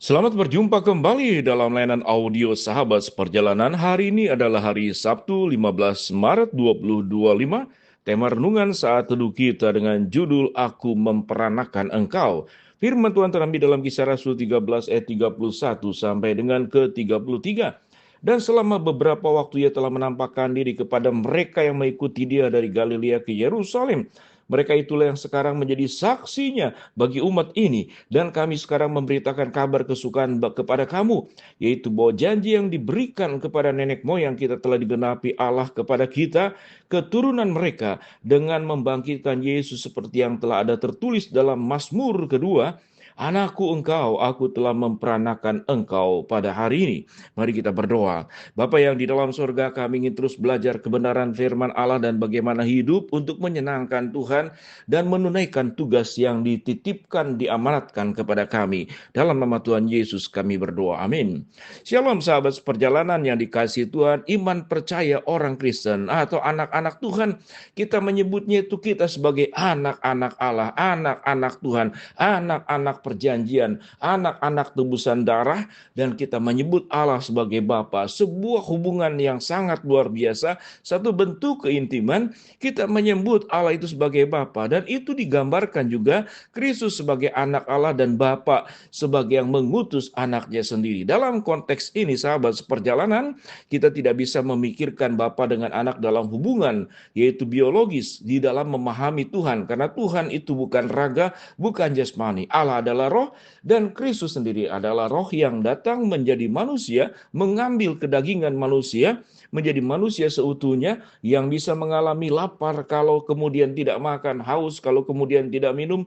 Selamat berjumpa kembali dalam layanan audio Sahabat Seperjalanan. Hari ini adalah hari Sabtu 15 Maret 2025. Tema renungan saat teduh kita dengan judul Aku Memperanakan Engkau. Firman Tuhan terambil dalam Kisah Rasul 13 ayat 31 sampai dengan ke-33. Dan selama beberapa waktu ia telah menampakkan diri kepada mereka yang mengikuti dia dari Galilea ke Yerusalem. Mereka itulah yang sekarang menjadi saksinya bagi umat ini. Dan kami sekarang memberitakan kabar kesukaan kepada kamu, yaitu bahwa janji yang diberikan kepada nenek moyang kita telah digenapi Allah kepada kita, keturunan mereka, dengan membangkitkan Yesus seperti yang telah ada tertulis dalam Mazmur kedua. Anakku engkau, aku telah memperanakan engkau pada hari ini. Mari kita berdoa. Bapa yang di dalam surga, kami ingin terus belajar kebenaran firman Allah dan bagaimana hidup untuk menyenangkan Tuhan dan menunaikan tugas yang dititipkan, diamanatkan kepada kami. Dalam nama Tuhan Yesus kami berdoa. Amin. Shalom sahabat seperjalanan yang dikasihi Tuhan, iman percaya orang Kristen atau anak-anak Tuhan, kita menyebutnya itu kita sebagai anak-anak Allah, anak-anak Tuhan, anak-anak perjanjian, anak-anak tebusan darah, dan kita menyebut Allah sebagai Bapa. Sebuah hubungan yang sangat luar biasa, satu bentuk keintiman. Kita menyebut Allah itu sebagai Bapa, dan itu digambarkan juga Kristus sebagai anak Allah dan Bapa sebagai yang mengutus anaknya sendiri. Dalam konteks ini sahabat seperjalanan, kita tidak bisa memikirkan Bapa dengan anak dalam hubungan yaitu biologis di dalam memahami Tuhan, karena Tuhan itu bukan raga, bukan jasmani. Allah adalah roh, dan Kristus sendiri adalah roh yang datang menjadi manusia, mengambil kedagingan manusia, menjadi manusia seutuhnya yang bisa mengalami lapar kalau kemudian tidak makan, haus kalau kemudian tidak minum,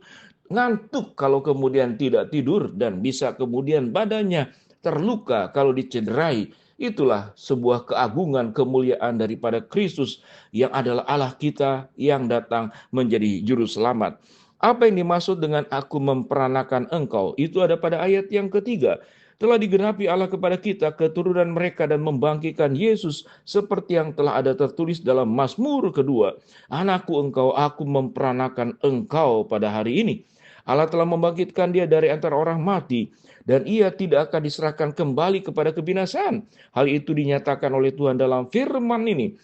ngantuk kalau kemudian tidak tidur, dan bisa kemudian badannya terluka kalau dicederai. Itulah sebuah keagungan kemuliaan daripada Kristus yang adalah Allah kita yang datang menjadi juru selamat. Apa yang dimaksud dengan aku memperanakan engkau? Itu ada pada ayat yang ketiga. Telah digenapi Allah kepada kita keturunan mereka dan membangkitkan Yesus seperti yang telah ada tertulis dalam Mazmur kedua. Anakku engkau, aku memperanakan engkau pada hari ini. Allah telah membangkitkan dia dari antara orang mati, dan ia tidak akan diserahkan kembali kepada kebinasaan. Hal itu dinyatakan oleh Tuhan dalam firman ini.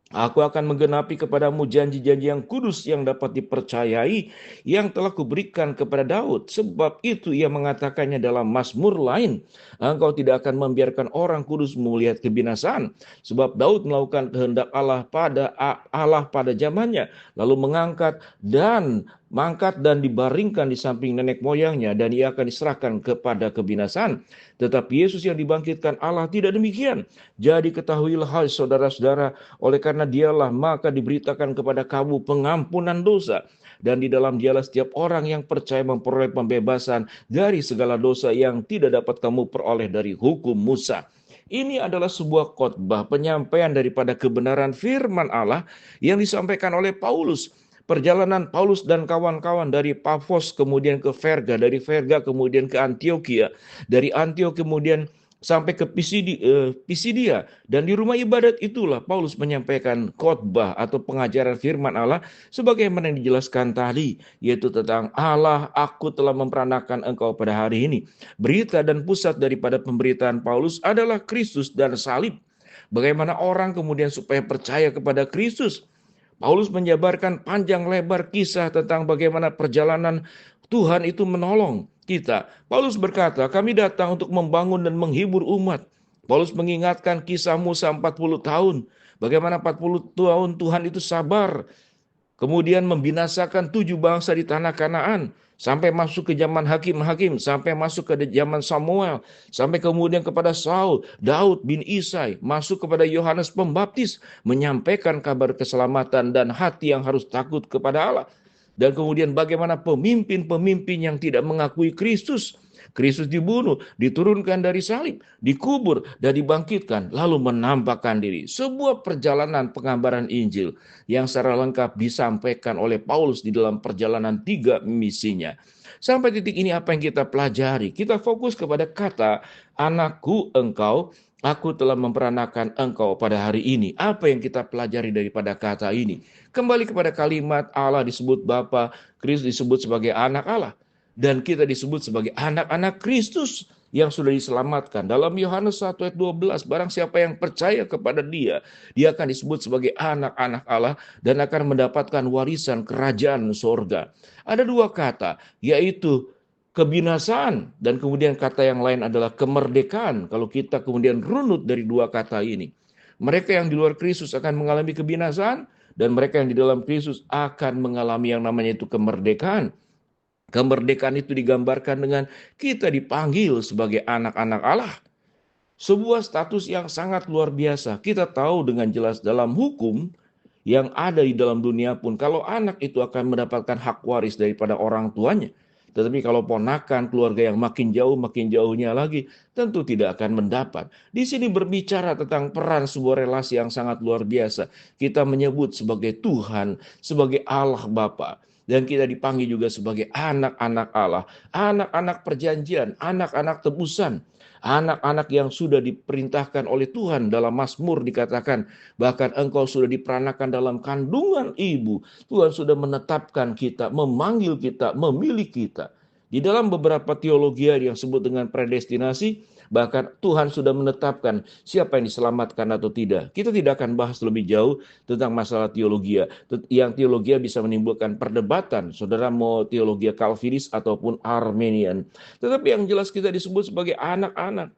Aku akan menggenapi kepadamu janji-janji yang kudus yang dapat dipercayai yang telah kuberikan kepada Daud. Sebab itu ia mengatakannya dalam Mazmur lain. Engkau tidak akan membiarkan orang kudus melihat kebinasaan. Sebab Daud melakukan kehendak Allah pada zamannya. Lalu mangkat dan dibaringkan di samping nenek moyangnya, dan ia akan diserahkan kepada kebinasaan. Tetapi Yesus yang dibangkitkan Allah tidak demikian. Jadi ketahuilah hai saudara-saudara, oleh karena dialah maka diberitakan kepada kamu pengampunan dosa. Dan di dalam dialah setiap orang yang percaya memperoleh pembebasan dari segala dosa yang tidak dapat kamu peroleh dari hukum Musa. Ini adalah sebuah khotbah penyampaian daripada kebenaran firman Allah yang disampaikan oleh Paulus. Perjalanan Paulus dan kawan-kawan dari Pafos kemudian ke Perga, dari Perga kemudian ke Antioquia, dari Antioquia kemudian sampai ke Pisidia, dan di rumah ibadat itulah Paulus menyampaikan khotbah atau pengajaran firman Allah sebagaimana yang dijelaskan tadi, yaitu tentang Allah, aku telah memperanakan engkau pada hari ini. Berita dan pusat daripada pemberitaan Paulus adalah Kristus dan salib. Bagaimana orang kemudian supaya percaya kepada Kristus. Paulus menjabarkan panjang lebar kisah tentang bagaimana perjalanan Tuhan itu menolong kita. Paulus berkata, kami datang untuk membangun dan menghibur umat. Paulus mengingatkan kisah Musa 40 tahun. Bagaimana 40 tahun Tuhan itu sabar. Kemudian membinasakan 7 bangsa di tanah Kanaan. Sampai masuk ke zaman hakim-hakim. Sampai masuk ke zaman Samuel. Sampai kemudian kepada Saul, Daud bin Isai. Masuk kepada Yohanes Pembaptis. Menyampaikan kabar keselamatan dan hati yang harus takut kepada Allah. Dan kemudian bagaimana pemimpin-pemimpin yang tidak mengakui Kristus. Kristus dibunuh, diturunkan dari salib, dikubur, dan dibangkitkan, lalu menampakkan diri. Sebuah perjalanan pengabaran Injil yang secara lengkap disampaikan oleh Paulus di dalam perjalanan 3 misinya. Sampai titik ini apa yang kita pelajari? Kita fokus kepada kata, anakku engkau, aku telah memperanakan engkau pada hari ini. Apa yang kita pelajari daripada kata ini? Kembali kepada kalimat Allah disebut Bapa, Kristus disebut sebagai anak Allah. Dan kita disebut sebagai anak-anak Kristus. yang sudah diselamatkan. Dalam Yohanes 1 ayat 12, barang siapa yang percaya kepada dia, dia akan disebut sebagai anak-anak Allah dan akan mendapatkan warisan kerajaan sorga. Ada dua kata, yaitu kebinasaan dan kemudian kata yang lain adalah kemerdekaan. Kalau kita kemudian runut dari dua kata ini, mereka yang di luar Kristus akan mengalami kebinasaan dan mereka yang di dalam Kristus akan mengalami yang namanya itu kemerdekaan. Kemerdekaan itu digambarkan dengan kita dipanggil sebagai anak-anak Allah. Sebuah status yang sangat luar biasa. Kita tahu dengan jelas dalam hukum yang ada di dalam dunia pun, kalau anak itu akan mendapatkan hak waris daripada orang tuanya. Tetapi kalau ponakan, keluarga yang makin jauhnya lagi, tentu tidak akan mendapat. Di sini berbicara tentang peran sebuah relasi yang sangat luar biasa. Kita menyebut sebagai Tuhan, sebagai Allah Bapa. Dan kita dipanggil juga sebagai anak-anak Allah, anak-anak perjanjian, anak-anak tebusan, anak-anak yang sudah diperintahkan oleh Tuhan. Dalam Mazmur dikatakan, bahkan engkau sudah diperanakan dalam kandungan ibu. Tuhan sudah menetapkan kita, memanggil kita, memilih kita. Di dalam beberapa teologi yang disebut dengan predestinasi, bahkan Tuhan sudah menetapkan siapa yang diselamatkan atau tidak. Kita tidak akan bahas lebih jauh tentang masalah teologi. Yang teologi bisa menimbulkan perdebatan. Saudara mau teologi Calvinis ataupun Arminian. Tetapi yang jelas kita disebut sebagai anak-anak.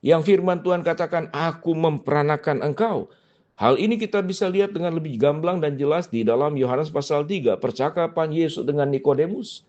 Yang firman Tuhan katakan, aku memperanakan engkau. Hal ini kita bisa lihat dengan lebih gamblang dan jelas di dalam Yohanes pasal 3. Percakapan Yesus dengan Nikodemus.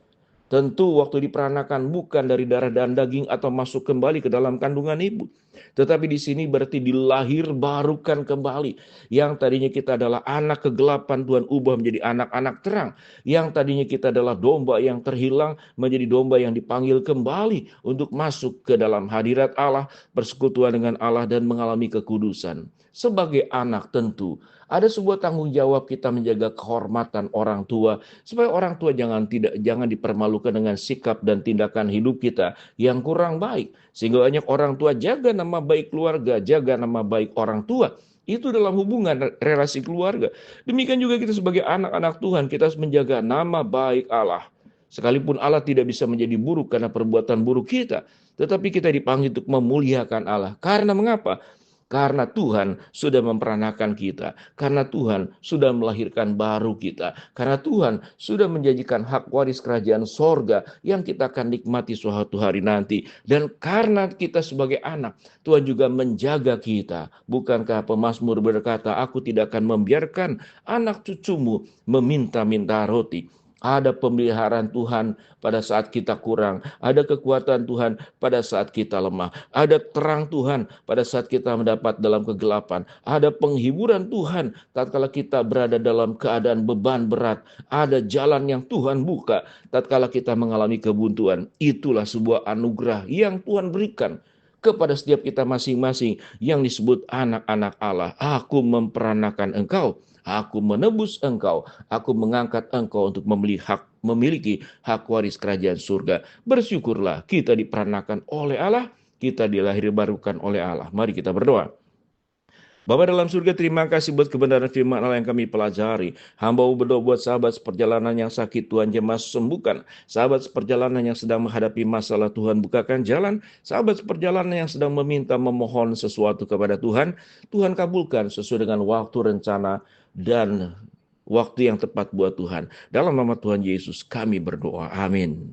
Tentu waktu diperanakan bukan dari darah dan daging atau masuk kembali ke dalam kandungan ibu. Tetapi di sini berarti dilahir barukan kembali. Yang tadinya kita adalah anak kegelapan, Tuhan ubah menjadi anak-anak terang. Yang tadinya kita adalah domba yang terhilang menjadi domba yang dipanggil kembali untuk masuk ke dalam hadirat Allah, persekutuan dengan Allah dan mengalami kekudusan. Sebagai anak tentu ada sebuah tanggung jawab kita menjaga kehormatan orang tua supaya orang tua jangan dipermalukan dengan sikap dan tindakan hidup kita yang kurang baik. Sehingga banyak orang tua jaga nama baik keluarga, jaga nama baik orang tua. Itu dalam hubungan relasi keluarga. Demikian juga kita sebagai anak-anak Tuhan, kita harus menjaga nama baik Allah. Sekalipun Allah tidak bisa menjadi buruk karena perbuatan buruk kita, tetapi kita dipanggil untuk memuliakan Allah. Karena mengapa? Karena Tuhan sudah memperanakan kita. Karena Tuhan sudah melahirkan baru kita. Karena Tuhan sudah menjanjikan hak waris kerajaan sorga yang kita akan nikmati suatu hari nanti. Dan karena kita sebagai anak, Tuhan juga menjaga kita. Bukankah pemazmur berkata, aku tidak akan membiarkan anak cucumu meminta-minta roti. Ada pemeliharaan Tuhan pada saat kita kurang. Ada kekuatan Tuhan pada saat kita lemah. Ada terang Tuhan pada saat kita mendapat dalam kegelapan. Ada penghiburan Tuhan tatkala kita berada dalam keadaan beban berat. Ada jalan yang Tuhan buka tatkala kita mengalami kebuntuan. Itulah sebuah anugerah yang Tuhan berikan kepada setiap kita masing-masing yang disebut anak-anak Allah. Aku memperanakan engkau. Aku menebus engkau, aku mengangkat engkau untuk memiliki hak waris kerajaan surga. Bersyukurlah kita diperanakan oleh Allah, kita dilahirbarukan oleh Allah. Mari kita berdoa. Bapa dalam surga, terima kasih buat kebenaran firman Allah yang kami pelajari. Hamba berdoa buat sahabat seperjalanan yang sakit, Tuhan jamah sembuhkan. Sahabat seperjalanan yang sedang menghadapi masalah, Tuhan bukakan jalan. Sahabat seperjalanan yang sedang memohon sesuatu kepada Tuhan, Tuhan kabulkan sesuai dengan waktu, rencana, dan waktu yang tepat buat Tuhan. Dalam nama Tuhan Yesus kami berdoa. Amin.